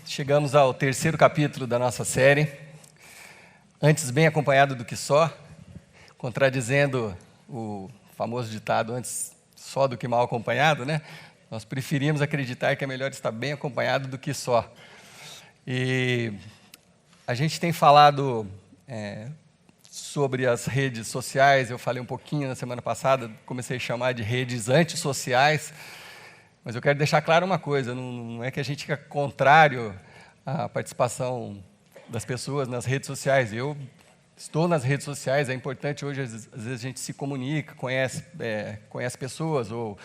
chegamos ao terceiro capítulo da nossa série, Antes bem acompanhado do que só, contradizendo o famoso ditado, antes só do que mal acompanhado, né? Nós preferimos acreditar que é melhor estar bem acompanhado do que só. E a gente tem falado sobre as redes sociais, eu falei um pouquinho na semana passada, comecei a chamar de redes antissociais, mas eu quero deixar claro uma coisa, não é que a gente fica contrário à participação das pessoas nas redes sociais. Eu estou nas redes sociais, é importante hoje, às vezes a gente se comunica, conhece pessoas, ou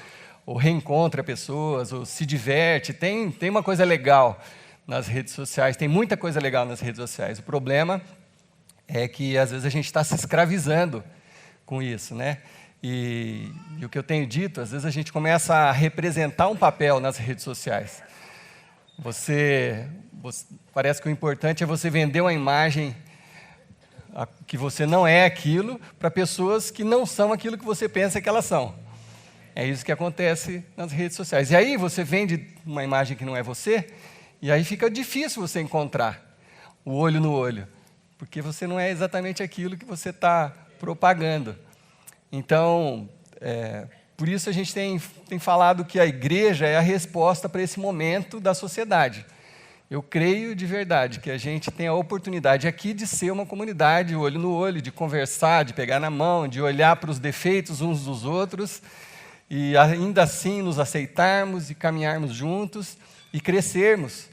reencontra pessoas, ou se diverte, tem uma coisa legal nas redes sociais, tem muita coisa legal nas redes sociais. O problema é que às vezes a gente está se escravizando com isso, né? E o que eu tenho dito, às vezes a gente começa a representar um papel nas redes sociais. Parece que o importante é você vender uma imagem que você não é aquilo para pessoas que não são aquilo que você pensa que elas são. É isso que acontece nas redes sociais. E aí você vende uma imagem que não é você, e aí fica difícil você encontrar o olho no olho, porque você não é exatamente aquilo que você está propagando. Então, por isso a gente tem falado que a igreja é a resposta para esse momento da sociedade. Eu creio de verdade que a gente tem a oportunidade aqui de ser uma comunidade, olho no olho, de conversar, de pegar na mão, de olhar para os defeitos uns dos outros, e ainda assim nos aceitarmos e caminharmos juntos e crescermos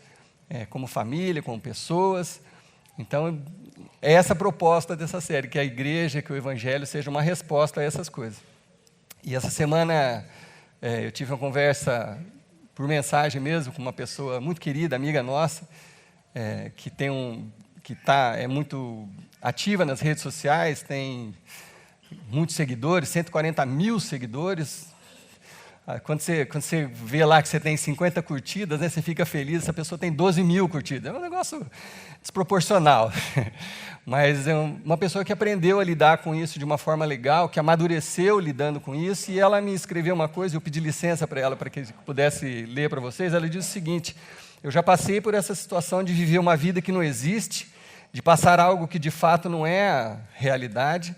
como família, como pessoas. Então, é essa a proposta dessa série, que a igreja, que o evangelho seja uma resposta a essas coisas. E essa semana eu tive uma conversa por mensagem mesmo com uma pessoa muito querida, amiga nossa, que é muito ativa nas redes sociais, tem muitos seguidores, 140 mil seguidores. Quando você vê lá que você tem 50 curtidas, né, você fica feliz, essa pessoa tem 12 mil curtidas. É um negócio desproporcional. Mas é uma pessoa que aprendeu a lidar com isso de uma forma legal, que amadureceu lidando com isso, e ela me escreveu uma coisa, eu pedi licença para ela, para que eu pudesse ler para vocês. Ela disse o seguinte: eu já passei por essa situação de viver uma vida que não existe, de passar algo que de fato não é a realidade,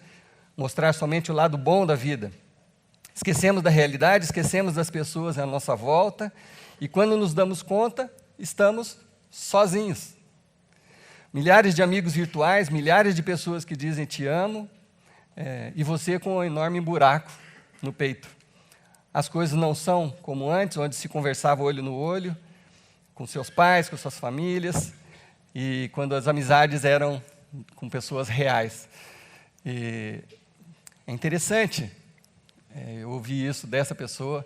mostrar somente o lado bom da vida. Esquecemos da realidade, esquecemos das pessoas à nossa volta, e quando nos damos conta, estamos sozinhos. Milhares de amigos virtuais, milhares de pessoas que dizem te amo, e você com um enorme buraco no peito. As coisas não são como antes, onde se conversava olho no olho, com seus pais, com suas famílias, e quando as amizades eram com pessoas reais. E é interessante eu ouvi isso dessa pessoa,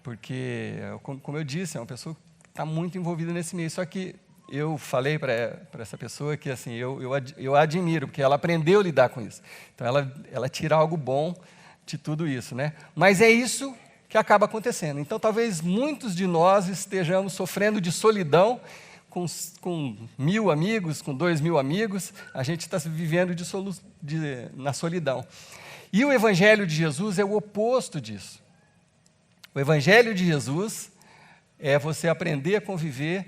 porque, como eu disse, é uma pessoa que está muito envolvida nesse meio. Só que eu falei para essa pessoa que assim, eu admiro, porque ela aprendeu a lidar com isso. Então, ela tira algo bom de tudo isso, né? Mas é isso que acaba acontecendo. Então, talvez muitos de nós estejamos sofrendo de solidão, com 1.000 amigos, com 2.000 amigos, a gente está vivendo na solidão. E o Evangelho de Jesus é o oposto disso. O Evangelho de Jesus é você aprender a conviver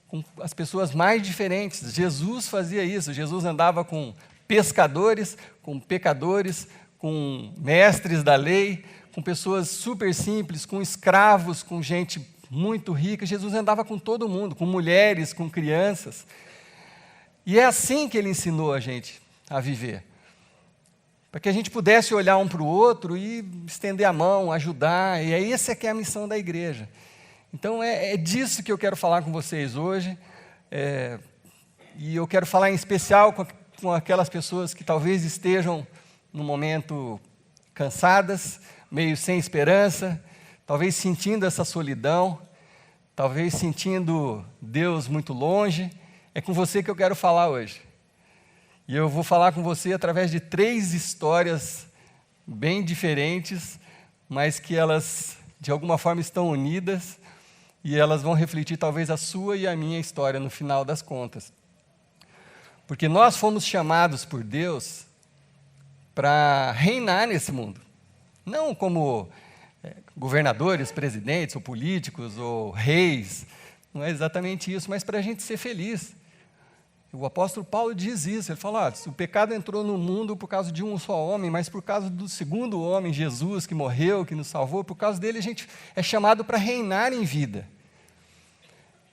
com as pessoas mais diferentes. Jesus fazia isso. Jesus andava com pescadores, com pecadores, com mestres da lei, com pessoas super simples, com escravos, com gente muito rica. Jesus andava com todo mundo, com mulheres, com crianças. E é assim que ele ensinou a gente a viver. Para que a gente pudesse olhar um para o outro e estender a mão, ajudar. E essa é a missão da igreja. Então, é disso que eu quero falar com vocês hoje. E eu quero falar em especial com aquelas pessoas que talvez estejam no momento cansadas, meio sem esperança, talvez sentindo essa solidão, talvez sentindo Deus muito longe. É com você que eu quero falar hoje. E eu vou falar com você através de 3 histórias bem diferentes, mas que elas, de alguma forma, estão unidas, e elas vão refletir talvez a sua e a minha história no final das contas. Porque nós fomos chamados por Deus para reinar nesse mundo. Não como governadores, presidentes, ou políticos, ou reis, não é exatamente isso, mas para a gente ser feliz. O apóstolo Paulo diz isso, ele fala, o pecado entrou no mundo por causa de um só homem, mas por causa do segundo homem, Jesus, que morreu, que nos salvou, por causa dele a gente é chamado para reinar em vida.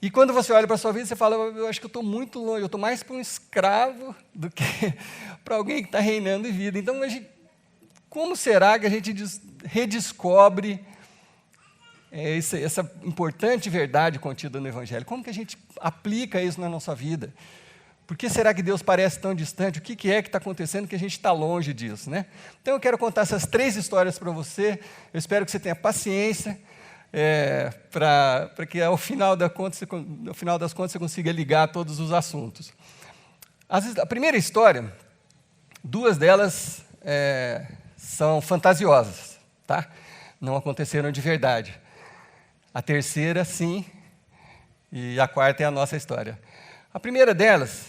E quando você olha para a sua vida, você fala, eu acho que eu estou muito longe, eu estou mais para um escravo do que para alguém que está reinando em vida. Então, como será que a gente redescobre essa importante verdade contida no Evangelho? Como que a gente aplica isso na nossa vida? Por que será que Deus parece tão distante? O que é que está acontecendo que a gente está longe disso, né? Então, eu quero contar essas 3 histórias para você. Eu espero que você tenha paciência, para que ao final das contas você consiga ligar todos os assuntos. A primeira história, 2 delas são fantasiosas, tá? Não aconteceram de verdade. A terceira, sim, e a quarta é a nossa história. A primeira delas,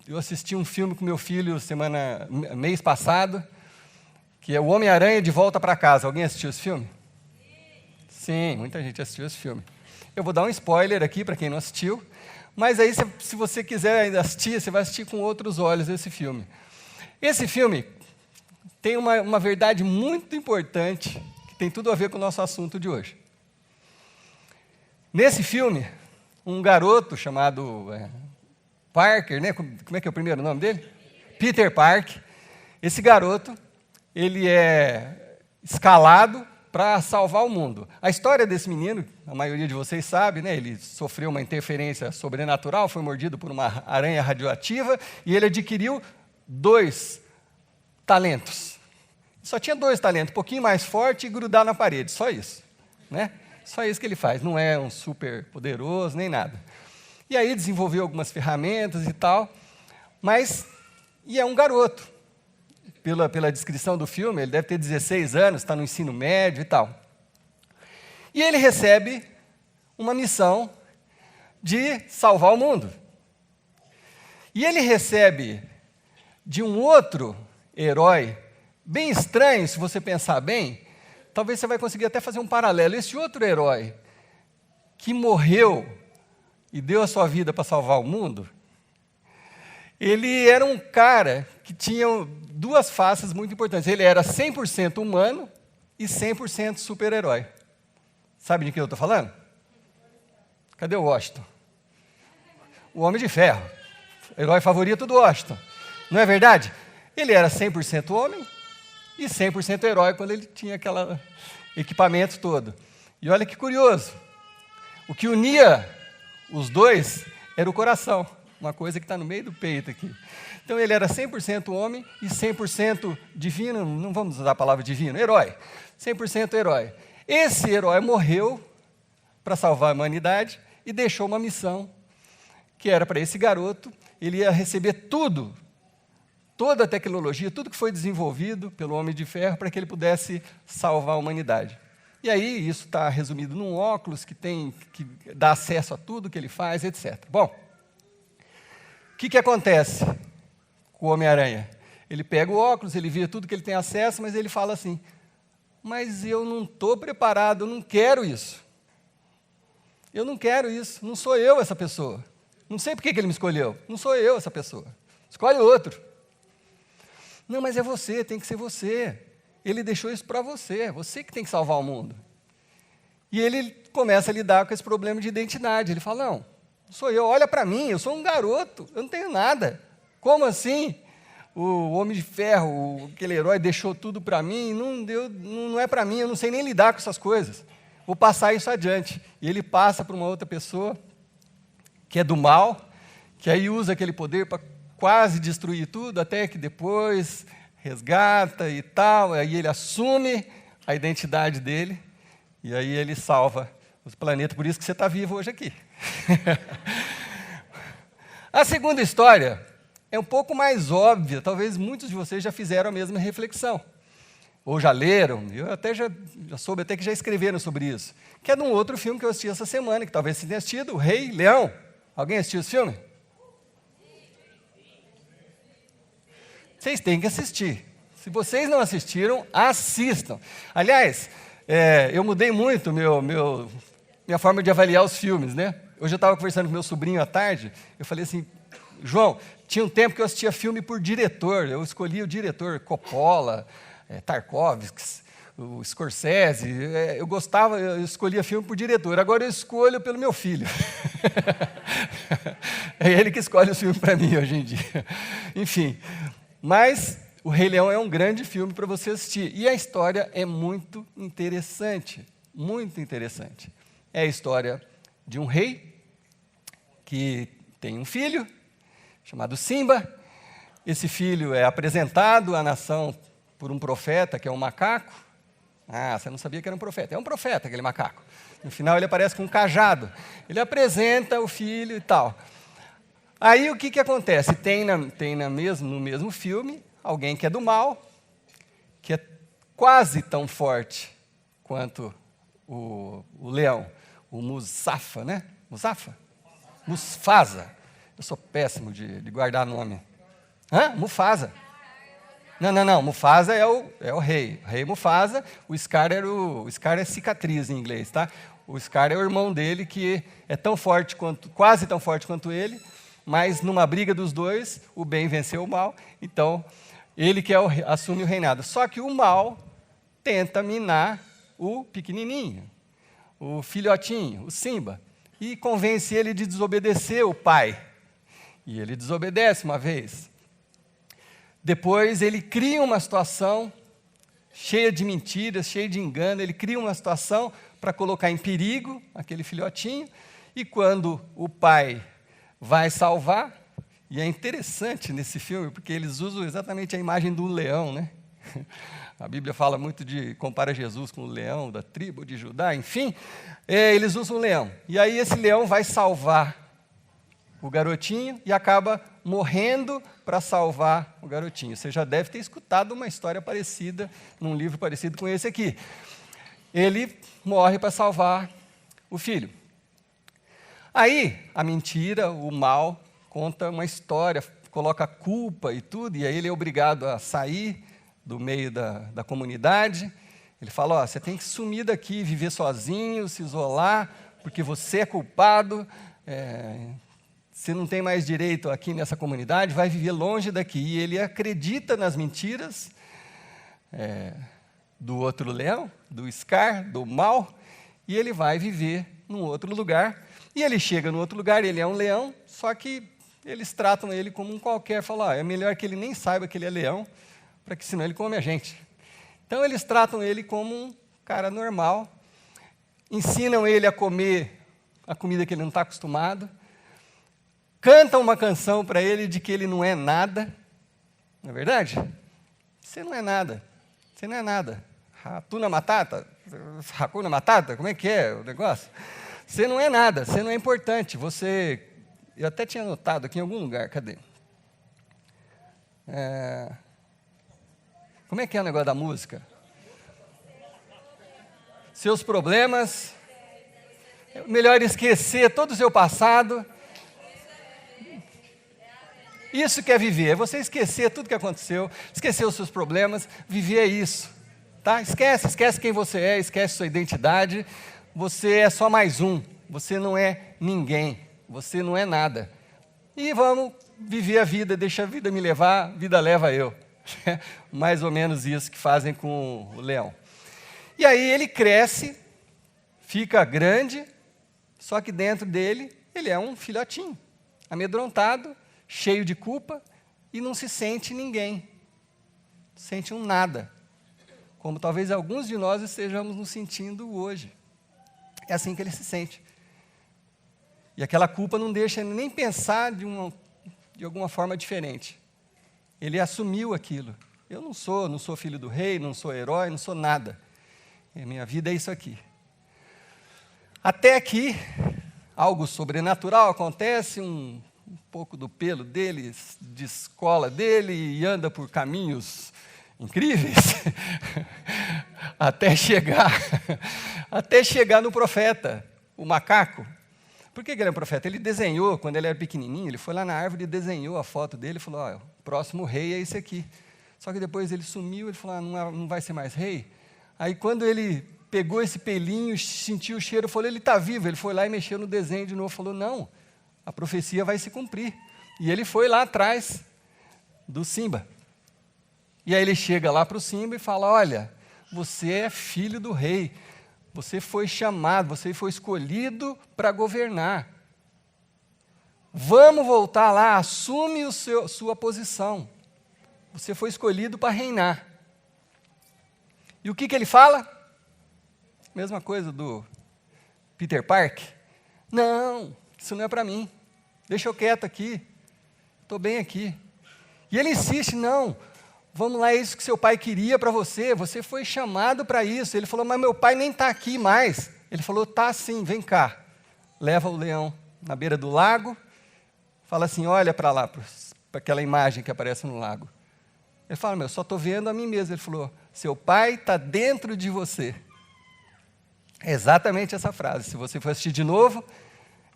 eu assisti um filme com meu filho mês passado, que é O Homem-Aranha de Volta para Casa. Alguém assistiu esse filme? Sim, muita gente assistiu esse filme. Eu vou dar um spoiler aqui para quem não assistiu, mas aí, se você quiser ainda assistir, você vai assistir com outros olhos esse filme. Esse filme tem uma verdade muito importante, que tem tudo a ver com o nosso assunto de hoje. Nesse filme, um garoto chamado Parker, né? Como é que é o primeiro nome dele? Peter Parker. Esse garoto, ele é escalado para salvar o mundo. A história desse menino, a maioria de vocês sabe, né? Ele sofreu uma interferência sobrenatural, foi mordido por uma aranha radioativa e ele adquiriu 2 talentos. Só tinha 2 talentos, um pouquinho mais forte e grudar na parede, só isso, né? Só isso que ele faz, não é um super poderoso nem nada. E aí desenvolveu algumas ferramentas e tal, e é um garoto. Pela descrição do filme, ele deve ter 16 anos, está no ensino médio e tal. E ele recebe uma missão de salvar o mundo. E ele recebe de um outro herói, bem estranho, se você pensar bem, talvez você vai conseguir até fazer um paralelo. Esse outro herói que morreu e deu a sua vida para salvar o mundo, ele era um cara que tinha 2 faces muito importantes. Ele era 100% humano e 100% super-herói. Sabe de quem eu estou falando? Cadê o Washington? O Homem de Ferro. Herói favorito do Washington. Não é verdade? Ele era 100% homem e 100% herói quando ele tinha aquele equipamento todo. E olha que curioso. O que unia os dois era o coração. Uma coisa que está no meio do peito aqui. Então, ele era 100% homem e 100% divino, não vamos usar a palavra divino, herói. 100% herói. Esse herói morreu para salvar a humanidade e deixou uma missão que era para esse garoto. Ele ia receber tudo, toda a tecnologia, tudo que foi desenvolvido pelo Homem de Ferro para que ele pudesse salvar a humanidade. E aí, isso está resumido num óculos que dá acesso a tudo que ele faz, etc. Bom, o que acontece com o Homem-Aranha? Ele pega o óculos, ele vê tudo que ele tem acesso, mas ele fala assim, mas eu não estou preparado, eu não quero isso. Eu não quero isso, não sou eu essa pessoa. Não sei por que ele me escolheu, não sou eu essa pessoa. Escolhe outro. Não, mas é você, tem que ser você. Ele deixou isso para você, você que tem que salvar o mundo. E ele começa a lidar com esse problema de identidade. Ele fala, não, sou eu, olha para mim, eu sou um garoto, eu não tenho nada. Como assim? O Homem de Ferro, aquele herói, deixou tudo para mim, não é para mim, eu não sei nem lidar com essas coisas. Vou passar isso adiante. E ele passa para uma outra pessoa, que é do mal, que aí usa aquele poder para quase destruir tudo, até que depois resgata e tal, aí ele assume a identidade dele, e aí ele salva os planetas, por isso que você está vivo hoje aqui. A segunda história é um pouco mais óbvia, talvez muitos de vocês já fizeram a mesma reflexão, ou já leram, eu até já soube até que já escreveram sobre isso, que é de um outro filme que eu assisti essa semana, que talvez você tenha assistido, O Rei Leão. Alguém assistiu esse filme? Vocês têm que assistir. Se vocês não assistiram, assistam. Aliás, eu mudei muito minha minha forma de avaliar os filmes, né? Hoje eu estava conversando com meu sobrinho à tarde, eu falei assim, João, tinha um tempo que eu assistia filme por diretor, eu escolhia o diretor, Coppola, Tarkovsky, o Scorsese, eu escolhia filme por diretor, agora eu escolho pelo meu filho. É ele que escolhe os filmes para mim hoje em dia. Enfim, mas o Rei Leão é um grande filme para você assistir, e a história é muito interessante, muito interessante. É a história de um rei que tem um filho, chamado Simba. Esse filho é apresentado à nação por um profeta, que é um macaco. Ah, você não sabia que era um profeta. É um profeta, aquele macaco. No final ele aparece com um cajado. Ele apresenta o filho e tal. Aí o que acontece? Tem no mesmo filme alguém que é do mal, que é quase tão forte quanto o leão, o Musafa, né? Mufasa. Eu sou péssimo de guardar nome. Mufasa. Não. Mufasa é o rei. O rei Mufasa. O Scar é cicatriz em inglês, tá? O Scar é o irmão dele que é quase tão forte quanto ele, mas numa briga dos dois, o bem venceu o mal. Então, ele que assume o reinado. Só que o mal tenta minar o pequenininho, o filhotinho, o Simba, e convence ele de desobedecer o pai. E ele desobedece uma vez. Depois ele cria uma situação cheia de mentiras, cheia de engano, ele cria uma situação para colocar em perigo aquele filhotinho, e quando o pai vai salvar, e é interessante nesse filme, porque eles usam exatamente a imagem do leão, né? A Bíblia fala muito compara Jesus com o leão da tribo de Judá, enfim, eles usam o leão. E aí esse leão vai salvar o garotinho e acaba morrendo para salvar o garotinho. Você já deve ter escutado uma história parecida, num livro parecido com esse aqui. Ele morre para salvar o filho. Aí, a mentira, o mal, conta uma história, coloca culpa e tudo, e aí ele é obrigado a sair do meio da comunidade. Ele fala, você tem que sumir daqui, viver sozinho, se isolar, porque você é culpado, você não tem mais direito aqui nessa comunidade, vai viver longe daqui. E ele acredita nas mentiras do outro leão, do Scar, do mal, e ele vai viver num outro lugar. E ele chega no outro lugar, ele é um leão, só que eles tratam ele como um qualquer. Falam, é melhor que ele nem saiba que ele é leão, para que senão ele come a gente. Então eles tratam ele como um cara normal, ensinam ele a comer a comida que ele não está acostumado, cantam uma canção para ele de que ele não é nada. Não é verdade? Você não é nada. Você não é nada. Hakuna Matata? Hakuna Matata? Como é que é o negócio? Você não é nada, você não é importante. Eu até tinha anotado aqui em algum lugar, cadê? Como é que é o negócio da música? Seus problemas, é melhor esquecer todo o seu passado. Isso que é viver, é você esquecer tudo que aconteceu, esquecer os seus problemas, viver é isso. Tá? Esquece quem você é, esquece sua identidade. Você é só mais um, você não é ninguém, você não é nada. E vamos viver a vida, deixa a vida me levar, a vida leva eu. Mais ou menos isso que fazem com o leão. E aí ele cresce, fica grande, só que dentro dele, ele é um filhotinho, amedrontado, cheio de culpa, e não se sente ninguém, sente um nada, como talvez alguns de nós estejamos nos sentindo hoje. É assim que ele se sente. E aquela culpa não deixa ele nem pensar de alguma forma diferente. Ele assumiu aquilo. Eu não sou filho do rei, não sou herói, não sou nada. A minha vida é isso aqui. Até que algo sobrenatural acontece, um pouco do pelo dele descola dele e anda por caminhos incríveis até chegar no profeta, o macaco. Por que ele é um profeta? Ele desenhou, quando ele era pequenininho, ele foi lá na árvore e desenhou a foto dele e falou, o próximo rei é esse aqui. Só que depois ele sumiu, ele falou, não vai ser mais rei. Aí quando ele pegou esse pelinho, sentiu o cheiro, falou, ele está vivo. Ele foi lá e mexeu no desenho de novo, falou, não, a profecia vai se cumprir. E ele foi lá atrás do Simba. E aí ele chega lá para o Simba e fala, olha, você é filho do rei, você foi chamado, você foi escolhido para governar. Vamos voltar lá, assume sua posição. Você foi escolhido para reinar. E o que ele fala? Mesma coisa do Peter Parker. Não, isso não é para mim. Deixa eu quieto aqui. Estou bem aqui. E ele insiste, não, vamos lá, é isso que seu pai queria para você. Você foi chamado para isso. Ele falou, mas meu pai nem está aqui mais. Ele falou, tá sim, vem cá. Leva o leão na beira do lago. Fala assim, olha para lá, para aquela imagem que aparece no lago. Ele fala, só estou vendo a mim mesmo. Ele falou, seu pai está dentro de você. É exatamente essa frase. Se você for assistir de novo,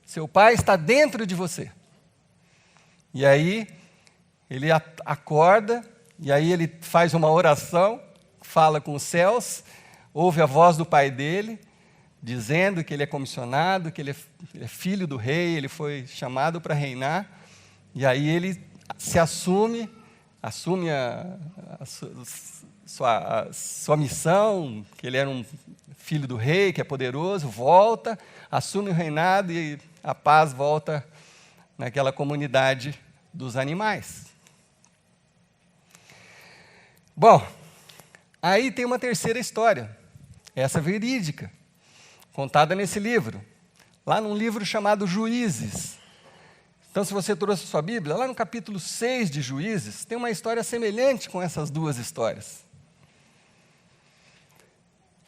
seu pai está dentro de você. E aí, ele acorda, e aí ele faz uma oração, fala com os céus, ouve a voz do pai dele, dizendo que ele é comissionado, que ele é filho do rei, ele foi chamado para reinar, e aí ele se assume a sua missão, que ele era um filho do rei, que é poderoso, volta, assume o reinado e a paz volta naquela comunidade dos animais. Bom, aí tem uma terceira história, essa verídica, contada nesse livro, lá num livro chamado Juízes. Então, se você trouxe a sua Bíblia, lá no capítulo 6 de Juízes, tem uma história semelhante com essas duas histórias.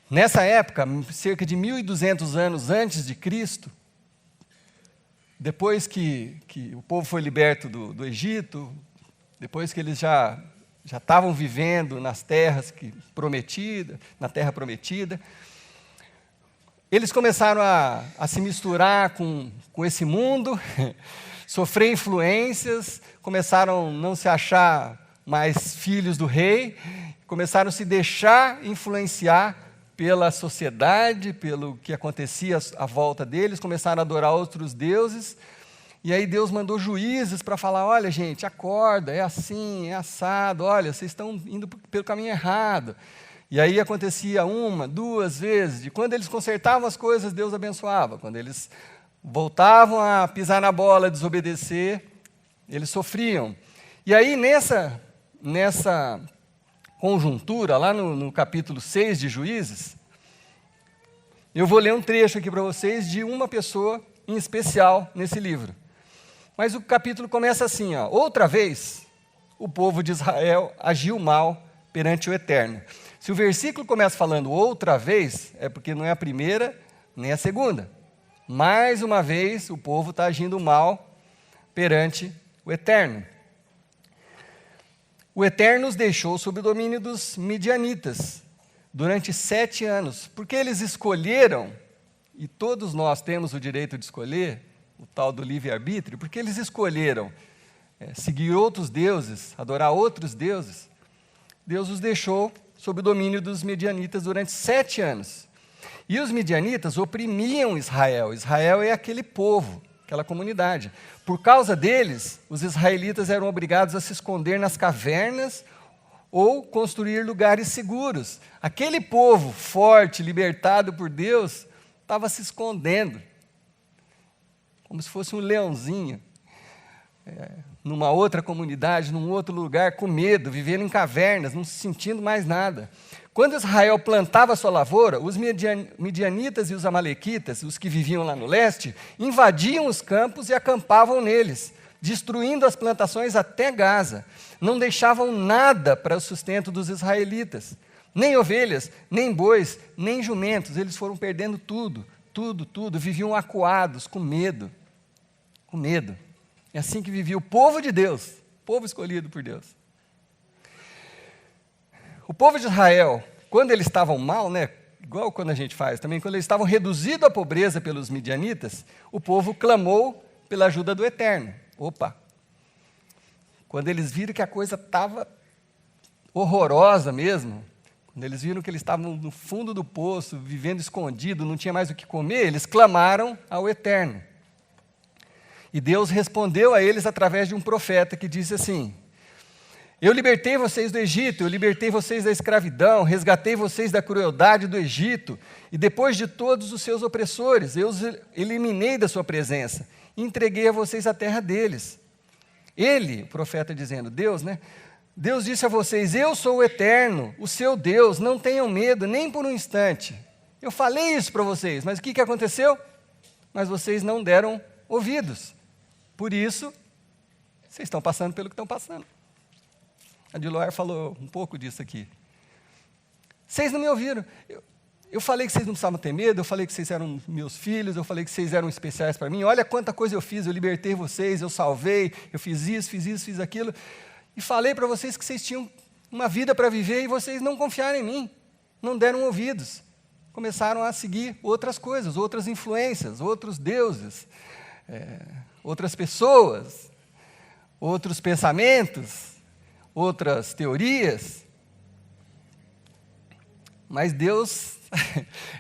Nessa época, cerca de 1.200 anos antes de Cristo, depois que o povo foi liberto do Egito, depois que eles já estavam vivendo nas terras na terra prometida, eles começaram a se misturar com esse mundo, sofrer influências, começaram a não se achar mais filhos do rei, começaram a se deixar influenciar pela sociedade, pelo que acontecia à volta deles, começaram a adorar outros deuses, e aí Deus mandou juízes para falar, olha gente, acorda, é assim, é assado, olha, vocês estão indo pelo caminho errado. E aí acontecia 1, 2 vezes, e quando eles consertavam as coisas, Deus abençoava, quando eles voltavam a pisar na bola, desobedecer, eles sofriam. E aí nessa conjuntura, lá no capítulo 6 de Juízes, eu vou ler um trecho aqui para vocês de uma pessoa em especial nesse livro. Mas o capítulo começa assim, ó, outra vez o povo de Israel agiu mal perante o Eterno. Se o versículo começa falando outra vez, é porque não é a primeira nem a segunda. Mais uma vez o povo está agindo mal perante o Eterno. O Eterno os deixou sob o domínio dos midianitas durante 7 anos, porque eles escolheram, e todos nós temos o direito de escolher, o tal do livre-arbítrio, porque eles escolheram seguir outros deuses, adorar outros deuses, Deus os deixou sob o domínio dos midianitas durante 7 anos. E os midianitas oprimiam Israel. Israel é aquele povo, aquela comunidade. Por causa deles, os israelitas eram obrigados a se esconder nas cavernas ou construir lugares seguros. Aquele povo forte, libertado por Deus, estava se escondendo, como se fosse um leãozinho, numa outra comunidade, num outro lugar, com medo, vivendo em cavernas, não se sentindo mais nada. Quando Israel plantava a sua lavoura, os midianitas e os amalequitas, os que viviam lá no leste, invadiam os campos e acampavam neles, destruindo as plantações até Gaza. Não deixavam nada para o sustento dos israelitas, nem ovelhas, nem bois, nem jumentos. Eles foram perdendo tudo, viviam acuados, com medo. É assim que vivia o povo de Deus, povo escolhido por Deus. O povo de Israel, quando eles estavam mal, igual quando a gente faz também, quando eles estavam reduzidos à pobreza pelos midianitas, o povo clamou pela ajuda do Eterno. Quando eles viram que a coisa estava horrorosa mesmo, quando eles viram que eles estavam no fundo do poço, vivendo escondido, não tinha mais o que comer, eles clamaram ao Eterno. E Deus respondeu a eles através de um profeta que disse assim: eu libertei vocês do Egito, eu libertei vocês da escravidão, resgatei vocês da crueldade do Egito, e depois de todos os seus opressores, eu os eliminei da sua presença, e entreguei a vocês a terra deles. Ele, o profeta dizendo, Deus, né? Deus disse a vocês: eu sou o Eterno, o seu Deus, não tenham medo, nem por um instante. Eu falei isso para vocês, mas o que aconteceu? Mas vocês não deram ouvidos. Por isso, vocês estão passando pelo que estão passando. A Diloar falou um pouco disso aqui. Vocês não me ouviram. Eu falei que vocês não precisavam ter medo, eu falei que vocês eram meus filhos, eu falei que vocês eram especiais para mim. Olha quanta coisa eu fiz, eu libertei vocês, eu salvei, eu fiz isso, fiz aquilo. E falei para vocês que vocês tinham uma vida para viver e vocês não confiaram em mim, não deram ouvidos. Começaram a seguir outras coisas, outras influências, outros deuses, outras pessoas, outros pensamentos, outras teorias. Mas Deus,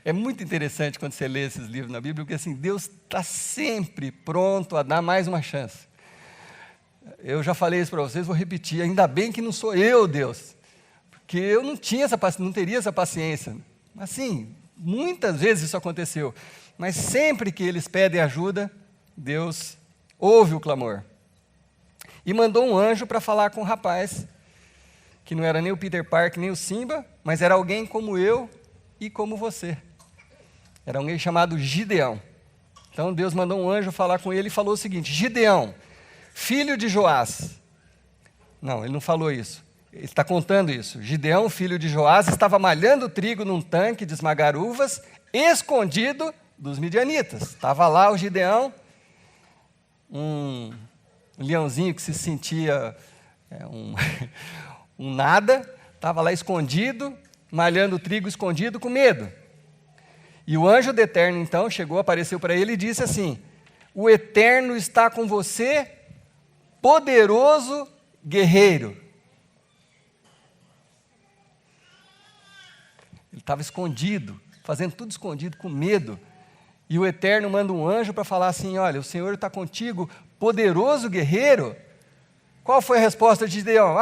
é muito interessante quando você lê esses livros na Bíblia, porque assim, Deus está sempre pronto a dar mais uma chance. Eu já falei isso para vocês, vou repetir, ainda bem que não sou eu, Deus, porque eu não teria essa paciência. Assim, muitas vezes isso aconteceu, mas sempre que eles pedem ajuda, Deus ouve o clamor. E mandou um anjo para falar com o rapaz, que não era nem o Peter Parker, nem o Simba, mas era alguém como eu e como você. Era alguém chamado Gideão. Então Deus mandou um anjo falar com ele e falou o seguinte: Gideão, filho de Joás. Não, ele não falou isso. Ele está contando isso. Gideão, filho de Joás, estava malhando trigo num tanque de esmagar uvas, escondido dos midianitas. Estava lá o Gideão, um leãozinho que se sentia um nada, estava lá escondido, malhando trigo escondido com medo. E o anjo do Eterno, então, chegou, apareceu para ele e disse assim: o Eterno está com você, poderoso guerreiro. Ele estava escondido, fazendo tudo escondido, com medo. E o Eterno manda um anjo para falar assim: olha, o Senhor está contigo, poderoso guerreiro. Qual foi a resposta de Gideão?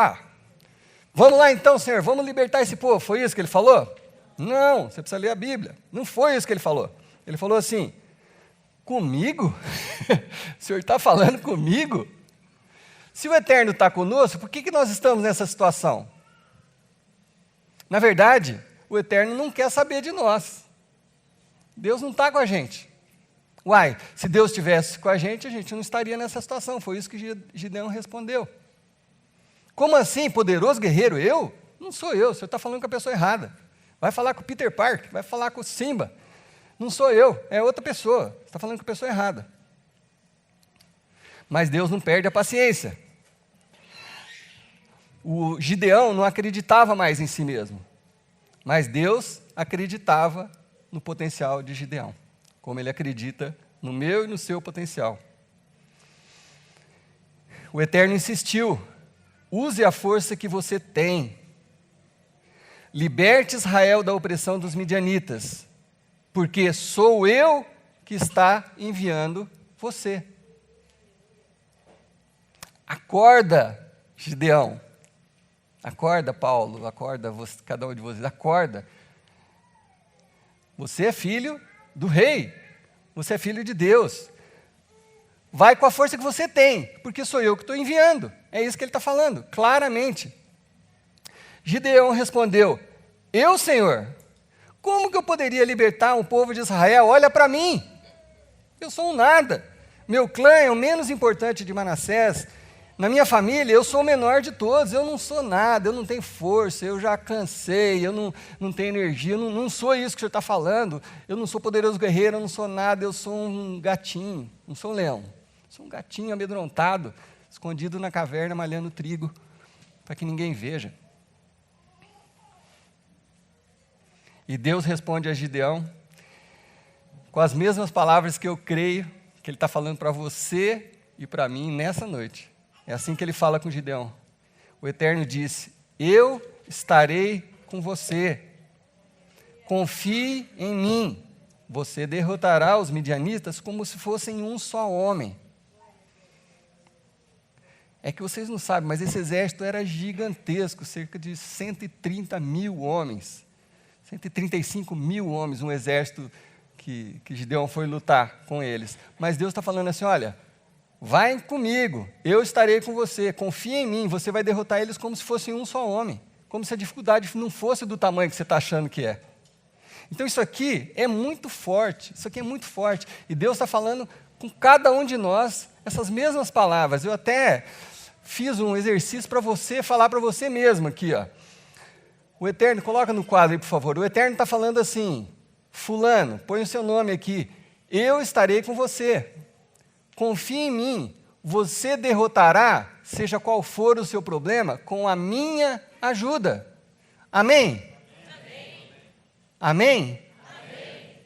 Vamos lá então, Senhor, vamos libertar esse povo. Foi isso que ele falou? Não, você precisa ler a Bíblia. Não foi isso que ele falou. Ele falou assim: comigo? O Senhor está falando comigo? Se o Eterno está conosco, por que nós estamos nessa situação? Na verdade, o Eterno não quer saber de nós. Deus não está com a gente. Uai, se Deus estivesse com a gente não estaria nessa situação. Foi isso que Gideão respondeu. Como assim, poderoso guerreiro? Eu? Não sou eu, o senhor está falando com a pessoa errada. Vai falar com o Peter Parker, vai falar com o Simba. Não sou eu, é outra pessoa. Você está falando com a pessoa errada. Mas Deus não perde a paciência. O Gideão não acreditava mais em si mesmo. Mas Deus acreditava no potencial de Gideão, como ele acredita no meu e no seu potencial. O Eterno insistiu: use a força que você tem. Liberte Israel da opressão dos midianitas, porque sou eu que está enviando você. Acorda, Gideão. Acorda, Paulo. Acorda, cada um de vocês. Acorda. Você é filho do rei. Você é filho de Deus. Vai com a força que você tem, porque sou eu que estou enviando. É isso que ele está falando, claramente. Gideão respondeu: eu, Senhor, como que eu poderia libertar um povo de Israel? Olha para mim, eu sou um nada. Meu clã é o menos importante de Manassés. Na minha família, eu sou o menor de todos. Eu não sou nada, eu não tenho força, eu já cansei, eu não tenho energia, eu não sou isso que o senhor está falando. Eu não sou poderoso guerreiro, eu não sou nada, eu sou um gatinho, não sou um leão. Sou um gatinho amedrontado, escondido na caverna, malhando trigo, para que ninguém veja. E Deus responde a Gideão com as mesmas palavras que eu creio que Ele está falando para você e para mim nessa noite. É assim que Ele fala com Gideão. O Eterno disse: eu estarei com você. confie em mim. Você derrotará os midianitas como se fossem um só homem. É que vocês não sabem, mas esse exército era gigantesco, cerca de 130 mil homens. 135 mil homens, um exército que Gideão foi lutar com eles. Mas Deus está falando assim, olha, vai comigo, eu estarei com você, confia em mim, você vai derrotar eles como se fossem um só homem. Como se a dificuldade não fosse do tamanho que você está achando que é. Então isso aqui é muito forte, isso aqui é muito forte. E Deus está falando com cada um de nós essas mesmas palavras. Eu até fiz um exercício para você falar para você mesmo aqui, ó. O Eterno, coloca no quadro aí, por favor. O Eterno está falando assim, fulano, põe o seu nome aqui. Eu estarei com você. Confie em mim. Você derrotará, seja qual for o seu problema, com a minha ajuda. Amém? Amém?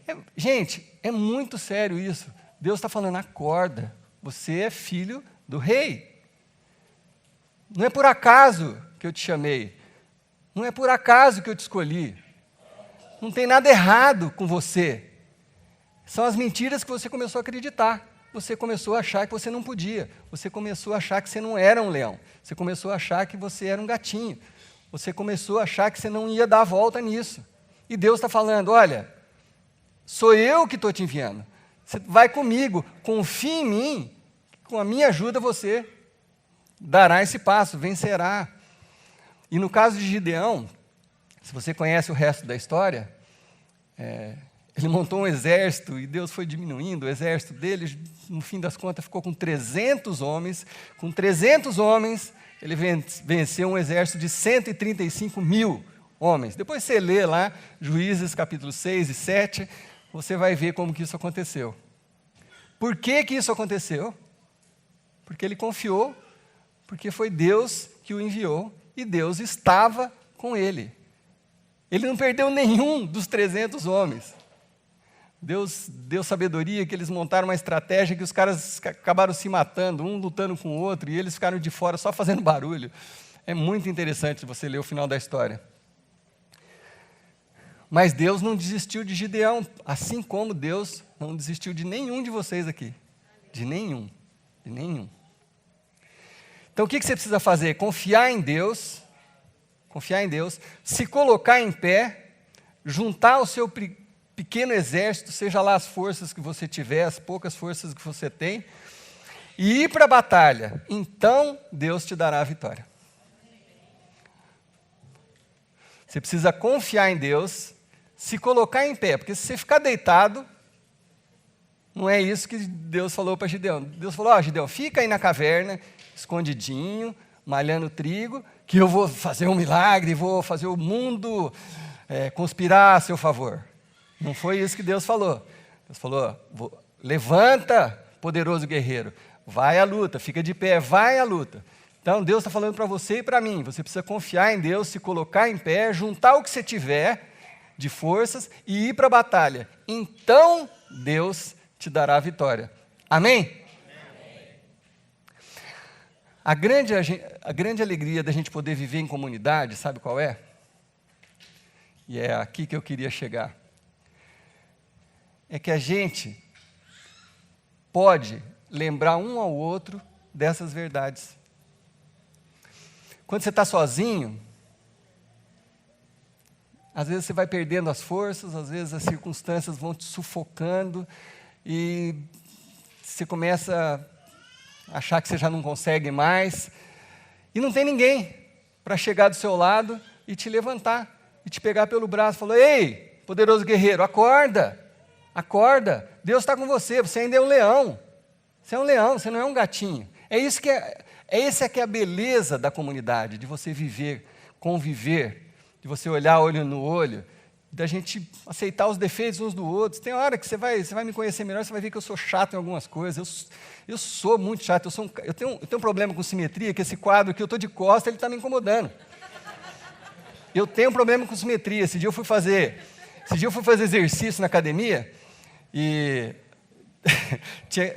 Amém? Gente, é muito sério isso. Deus está falando, acorda. Você é filho do rei. Não é por acaso que eu te chamei. Não é por acaso que eu te escolhi. Não tem nada errado com você. São as mentiras que você começou a acreditar. Você começou a achar que você não podia. Você começou a achar que você não era um leão. Você começou a achar que você era um gatinho. Você começou a achar que você não ia dar a volta nisso. E Deus está falando, olha, sou eu que estou te enviando. Você vai comigo, confia em mim. Com a minha ajuda você dará esse passo, vencerá. E no caso de Gideão, se você conhece o resto da história, ele montou um exército e Deus foi diminuindo o exército dele, no fim das contas ficou com 300 homens. Com 300 homens, ele venceu um exército de 135 mil homens. Depois você lê lá, Juízes capítulo 6 e 7, você vai ver como que isso aconteceu. Por que que isso aconteceu? Porque ele confiou, porque foi Deus que o enviou e Deus estava com ele. Ele não perdeu nenhum dos 300 homens. Deus deu sabedoria, que eles montaram uma estratégia que os caras acabaram se matando, um lutando com o outro, e eles ficaram de fora só fazendo barulho. É muito interessante você ler o final da história. Mas Deus não desistiu de Gideão, assim como Deus não desistiu de nenhum de vocês aqui. De nenhum. De nenhum. Então o que você precisa fazer? Confiar em Deus, se colocar em pé, juntar o seu pequeno exército, seja lá as forças que você tiver, as poucas forças que você tem, e ir para a batalha. Então Deus te dará a vitória. Você precisa confiar em Deus, se colocar em pé, porque se você ficar deitado, não é isso que Deus falou para Gideão. Deus falou, Gideão, fica aí na caverna, escondidinho, malhando trigo, que eu vou fazer um milagre, vou fazer o mundo conspirar a seu favor. Não foi isso que Deus falou. Deus falou, levanta, poderoso guerreiro, vai à luta, fica de pé, vai à luta. Então, Deus está falando para você e para mim, você precisa confiar em Deus, se colocar em pé, juntar o que você tiver de forças e ir para a batalha. Então, Deus te dará a vitória. Amém? A grande alegria da gente poder viver em comunidade, sabe qual é? E é aqui que eu queria chegar. É que a gente pode lembrar um ao outro dessas verdades. Quando você está sozinho, às vezes você vai perdendo as forças, às vezes as circunstâncias vão te sufocando e você começa a achar que você já não consegue mais, e não tem ninguém para chegar do seu lado e te levantar, e te pegar pelo braço e falar, ei, poderoso guerreiro, acorda, Deus está com você, você ainda é um leão, você não é um gatinho. Essa que é a beleza da comunidade, de você viver, conviver, de você olhar olho no olho, da gente aceitar os defeitos uns do outro. Tem hora que você vai me conhecer melhor, você vai ver que eu sou chato em algumas coisas. Eu sou muito chato, eu tenho um problema com simetria, que esse quadro que eu estou de costas, ele está me incomodando. Eu tenho um problema com simetria. Esse dia eu fui fazer exercício na academia, e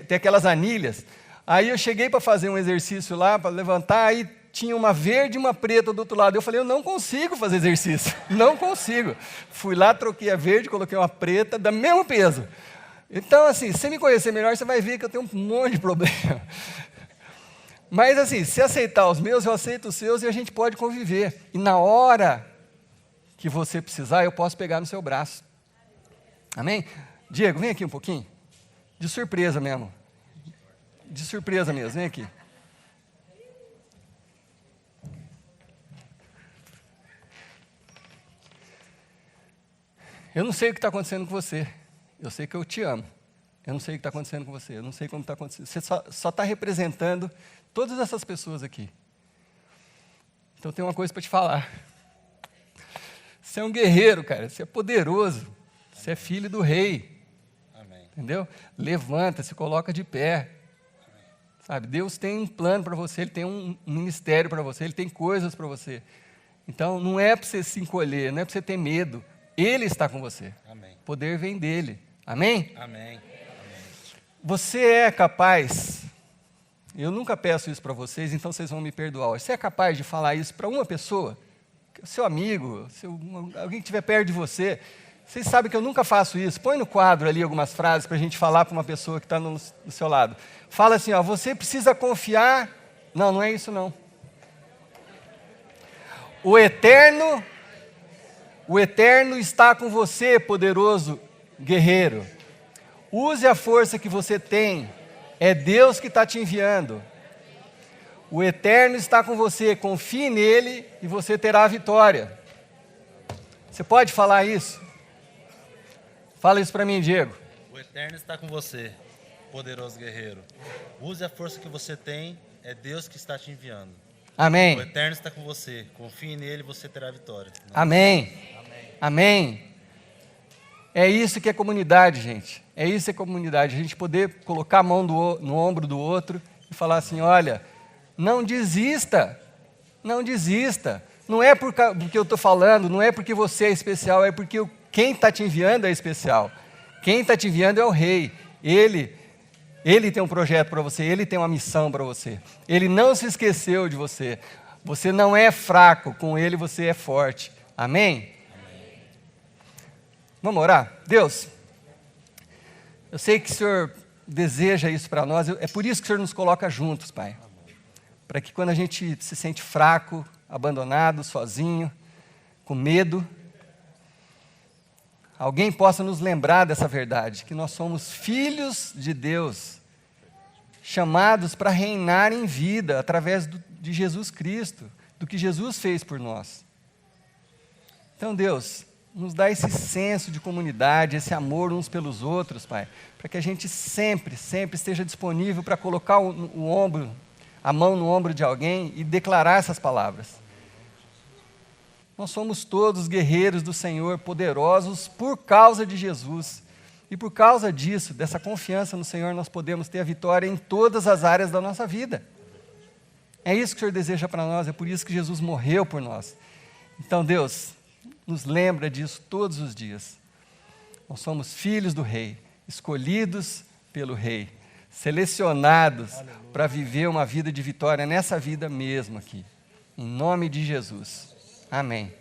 tem aquelas anilhas. Aí eu cheguei para fazer um exercício lá, para levantar, aí tinha uma verde e uma preta do outro lado. Eu falei, eu não consigo fazer exercício, não consigo. Fui lá, troquei a verde, coloquei uma preta, do mesmo peso. Então, assim, se você me conhecer melhor, você vai ver que eu tenho um monte de problema. Mas, assim, se aceitar os meus, eu aceito os seus e a gente pode conviver. E na hora que você precisar, eu posso pegar no seu braço. Amém? Diego, vem aqui um pouquinho. De surpresa mesmo. De surpresa mesmo, vem aqui. Eu não sei o que está acontecendo com você. Eu sei que eu te amo. Eu não sei o que está acontecendo com você. Eu não sei como está acontecendo. Você só está representando todas essas pessoas aqui. Então tem uma coisa para te falar. Você é um guerreiro, cara. Você é poderoso. Você é filho do rei. Amém. Entendeu? Levanta, se coloca de pé. Sabe? Deus tem um plano para você. Ele tem um ministério para você. Ele tem coisas para você. Então não é para você se encolher. Não é para você ter medo. Ele está com você. Amém. O poder vem dele. Amém? Amém. Você é capaz, eu nunca peço isso para vocês, então vocês vão me perdoar. Você é capaz de falar isso para uma pessoa? Seu amigo, alguém que estiver perto de você. Vocês sabem que eu nunca faço isso. Põe no quadro ali algumas frases para a gente falar para uma pessoa que está do seu lado. Fala assim, ó, você precisa confiar. Não, não é isso não. O Eterno está com você, poderoso guerreiro. Use a força que você tem. É Deus que está te enviando. O Eterno está com você. Confie nele e você terá a vitória. Você pode falar isso? Fala isso para mim, Diego. O Eterno está com você, poderoso guerreiro. Use a força que você tem. É Deus que está te enviando. Amém. O Eterno está com você. Confie nele e você terá a vitória. Amém. Amém. É isso que é comunidade, gente. É isso que é comunidade. A gente poder colocar a mão no ombro do outro e falar assim, olha, não desista. Não desista. Não é porque eu estou falando, não é porque você é especial, é porque quem está te enviando é especial. Quem está te enviando é o rei. Ele tem um projeto para você, ele tem uma missão para você. Ele não se esqueceu de você. Você não é fraco, com ele você é forte. Amém? Vamos orar? Deus, eu sei que o Senhor deseja isso para nós, é por isso que o Senhor nos coloca juntos, Pai. Para que quando a gente se sente fraco, abandonado, sozinho, com medo, alguém possa nos lembrar dessa verdade, que nós somos filhos de Deus, chamados para reinar em vida, através de Jesus Cristo, do que Jesus fez por nós. Então, Deus, nos dá esse senso de comunidade, esse amor uns pelos outros, Pai, para que a gente sempre esteja disponível para colocar a mão no ombro de alguém e declarar essas palavras. Nós somos todos guerreiros do Senhor, poderosos por causa de Jesus. E por causa disso, dessa confiança no Senhor, nós podemos ter a vitória em todas as áreas da nossa vida. É isso que o Senhor deseja para nós, é por isso que Jesus morreu por nós. Então, Deus, nos lembra disso todos os dias. Nós somos filhos do Rei, escolhidos pelo Rei, selecionados para viver uma vida de vitória nessa vida mesmo aqui. Em nome de Jesus. Amém.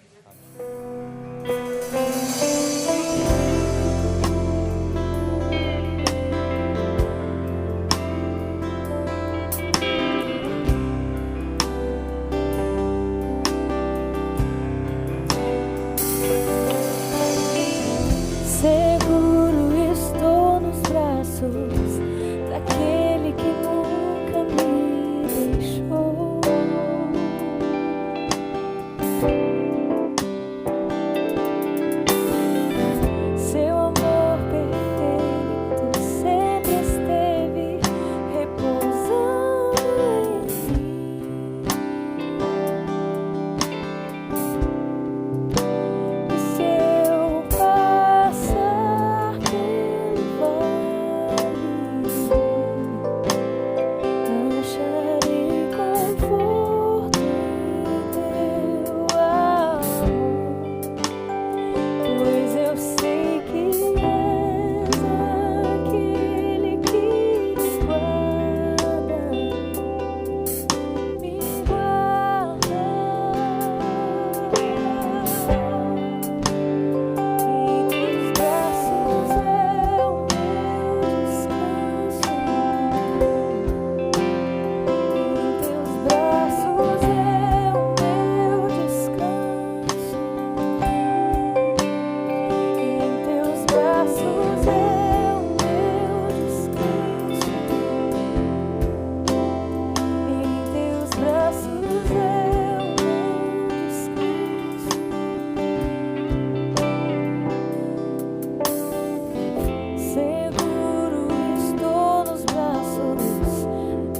Seguro estou nos braços daquele que nunca me deixou.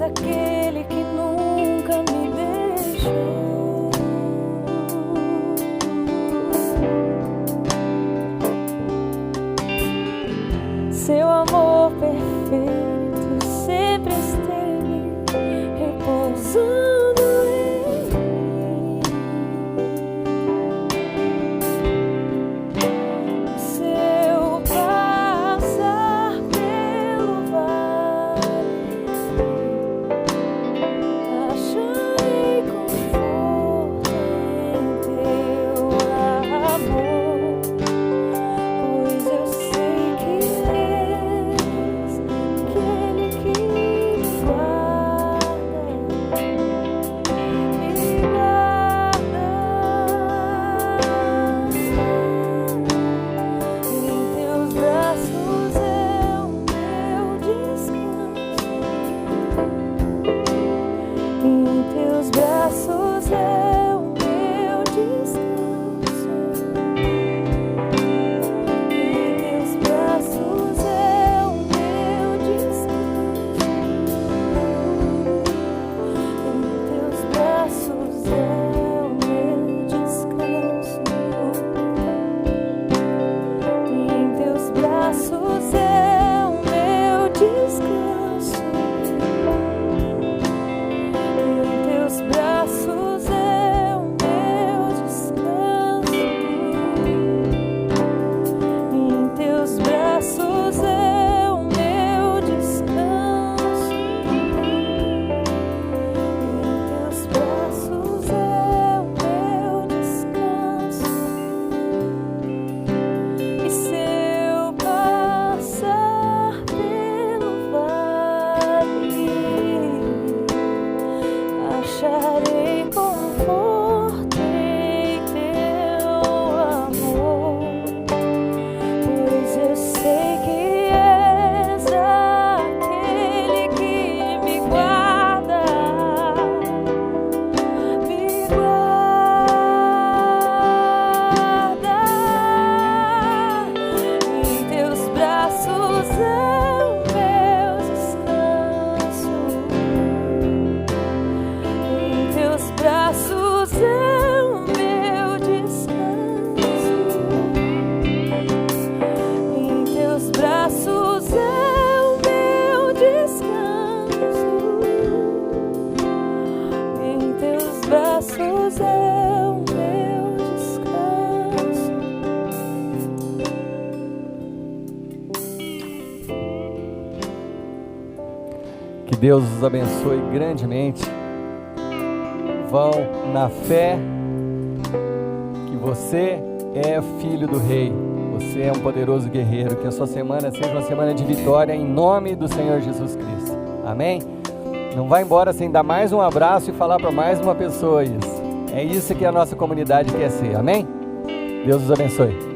daquele que nunca me deixou. Seu amor perfeito sempre esteve repousando em mim. Se eu passar pelo vale, acharei conforto em teu amor, pois eu sei que és aquele que me guarda, me guarda. Em teus braços é o meu descanso. Em teus braços é o meu descanso. Em teus braços é o meu descanso. Em teus braços é o meu descanso. Em teus braços é o meu descanso. Em teus braços é o meu descanso. Em teus braços é o meu descanso. Em teus braços é o meu descanso. E se eu passar pelo vale, acharei conforto em teu amor, pois eu sei que és aquele que me guarda, me guarda. Em teus braços é o meu descanso. Em teus braços é o meu descanso. Em teus braços é o meu descanso. Em teus braços é o meu descanso. Que Deus os abençoe grandemente. Vão na fé que você é filho do Rei. Você é um poderoso guerreiro. Que a sua semana seja uma semana de vitória em nome do Senhor Jesus Cristo. Amém? Não vá embora sem dar mais um abraço e falar para mais uma pessoa isso. É isso que a nossa comunidade quer ser. Amém? Deus os abençoe.